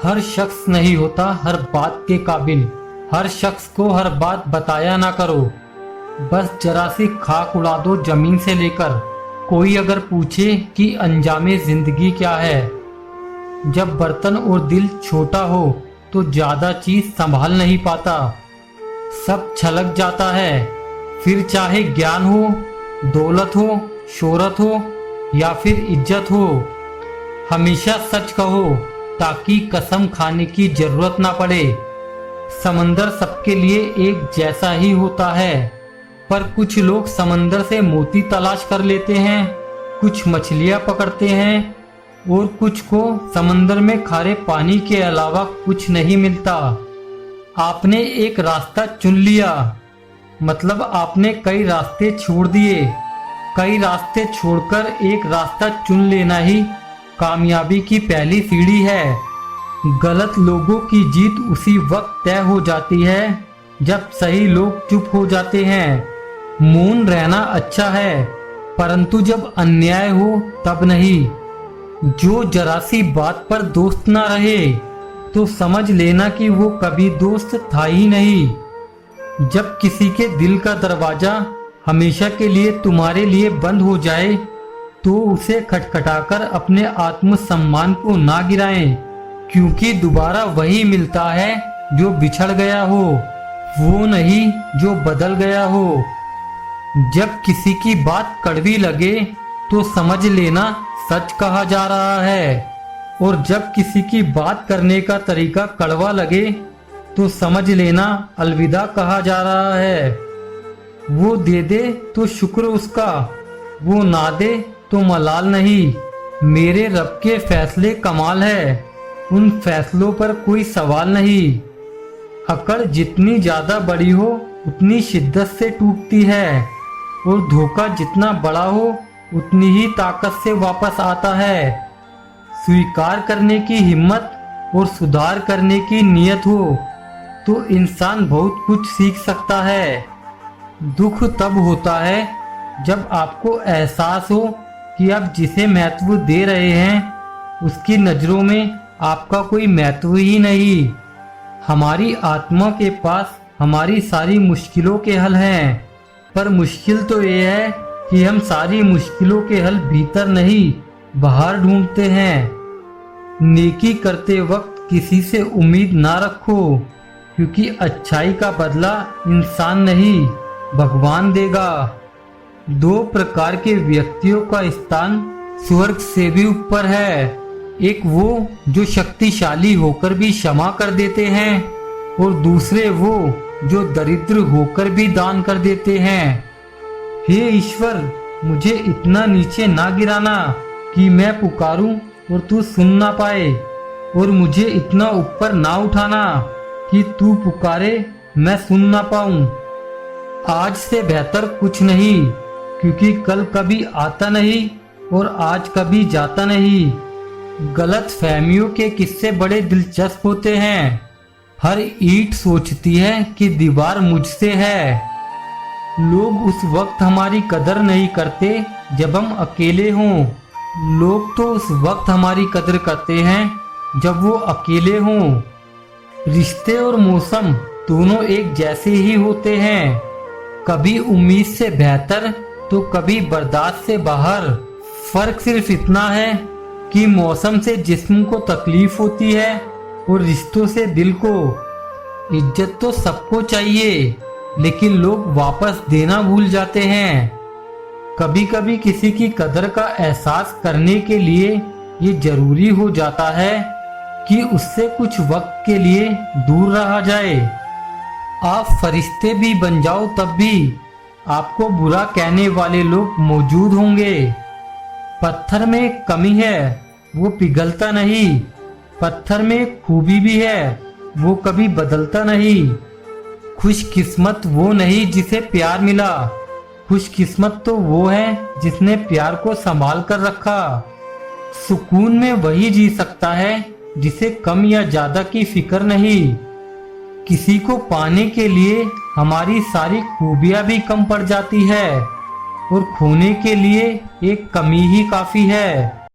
हर शख्स नहीं होता हर बात के काबिल। हर शख्स को हर बात बताया ना करो। बस जरा सी खाक उड़ा दो जमीन से लेकर। कोई अगर पूछे कि अंजामे जिंदगी क्या है, जब बर्तन और दिल छोटा हो तो ज्यादा चीज संभाल नहीं पाता। सब छलक जाता है, फिर चाहे ज्ञान हो, दौलत हो, शोहरत हो या फिर इज्जत हो। हमेशा सच कहो ताकि कसम खाने की जरूरत ना पड़े। समंदर सबके लिए एक जैसा ही होता है, पर कुछ लोग समंदर से मोती तलाश कर लेते हैं, कुछ मछलियां पकड़ते हैं और कुछ को समंदर में खारे पानी के अलावा कुछ नहीं मिलता। आपने एक रास्ता चुन लिया, मतलब आपने कई रास्ते छोड़ दिए। कई रास्ते छोड़कर एक रास्ता चुन लेना ही कामयाबी की पहली सीढ़ी है। गलत लोगों की जीत उसी वक्त तय हो जाती है जब सही लोग चुप हो जाते हैं। मौन रहना अच्छा है, परंतु जब अन्याय हो तब नहीं। जो जरा सी बात पर दोस्त ना रहे तो समझ लेना कि वो कभी दोस्त था ही नहीं। जब किसी के दिल का दरवाजा हमेशा के लिए तुम्हारे लिए बंद हो जाए तो उसे खटखटाकर अपने आत्मसम्मान को ना गिराएं, क्योंकि दोबारा वही मिलता है जो बिछड़ गया हो, वो नहीं जो बदल गया हो। जब किसी की बात कड़वी लगे तो समझ लेना सच कहा जा रहा है, और जब किसी की बात करने का तरीका कड़वा लगे तो समझ लेना अलविदा कहा जा रहा है। वो दे दे तो शुक्र उसका, वो ना दे तो मलाल नहीं। मेरे रब के फैसले कमाल है, उन फैसलों पर कोई सवाल नहीं। अकड़ जितनी ज्यादा बड़ी हो उतनी शिद्दत से टूटती है, और धोखा जितना बड़ा हो उतनी ही ताकत से वापस आता है। स्वीकार करने की हिम्मत और सुधार करने की नीयत हो तो इंसान बहुत कुछ सीख सकता है। दुख तब होता है जब आपको एहसास हो कि आप जिसे महत्व दे रहे हैं उसकी नजरों में आपका कोई महत्व ही नहीं। हमारी आत्मा के पास हमारी सारी मुश्किलों के हल हैं, पर मुश्किल तो ये है कि हम सारी मुश्किलों के हल भीतर नहीं बाहर ढूंढते हैं। नेकी करते वक्त किसी से उम्मीद ना रखो, क्योंकि अच्छाई का बदला इंसान नहीं भगवान देगा। दो प्रकार के व्यक्तियों का स्थान स्वर्ग से भी ऊपर है। एक वो जो शक्तिशाली होकर भी क्षमा कर देते हैं, और दूसरे वो जो दरिद्र होकर भी दान कर देते हैं। हे ईश्वर, मुझे इतना नीचे ना गिराना कि मैं पुकारूं और तू सुन ना पाए, और मुझे इतना ऊपर ना उठाना कि तू पुकारे मैं सुन ना पाऊं। आज से बेहतर कुछ नहीं, क्योंकि कल कभी आता नहीं और आज कभी जाता नहीं। गलत फहमियों के किस्से बड़े दिलचस्प होते हैं। हर ईंट सोचती है कि दीवार मुझसे है। लोग उस वक्त हमारी कदर नहीं करते जब हम अकेले हों। लोग तो उस वक्त हमारी कदर करते हैं जब वो अकेले हों। रिश्ते और मौसम दोनों एक जैसे ही होते हैं, कभी उम्मीद से बेहतर तो कभी बर्दाश्त से बाहर। फर्क सिर्फ इतना है कि मौसम से जिस्म को तकलीफ होती है और रिश्तों से दिल को। इज्जत तो सबको चाहिए, लेकिन लोग वापस देना भूल जाते हैं। कभी कभी किसी की कदर का एहसास करने के लिए ये जरूरी हो जाता है कि उससे कुछ वक्त के लिए दूर रहा जाए। आप फरिश्ते भी बन जाओ तब भी आपको बुरा कहने वाले लोग मौजूद होंगे। पत्थर में कमी है, वो पिघलता नहीं। पत्थर में खूबी भी है, वो कभी बदलता नहीं। खुशकिस्मत वो नहीं जिसे प्यार मिला, खुशकिस्मत तो वो है जिसने प्यार को संभाल कर रखा। सुकून में वही जी सकता है जिसे कम या ज्यादा की फिक्र नहीं। किसी को पाने के लिए हमारी सारी खूबियां भी कम पड़ जाती है, और खोने के लिए एक कमी ही काफी है।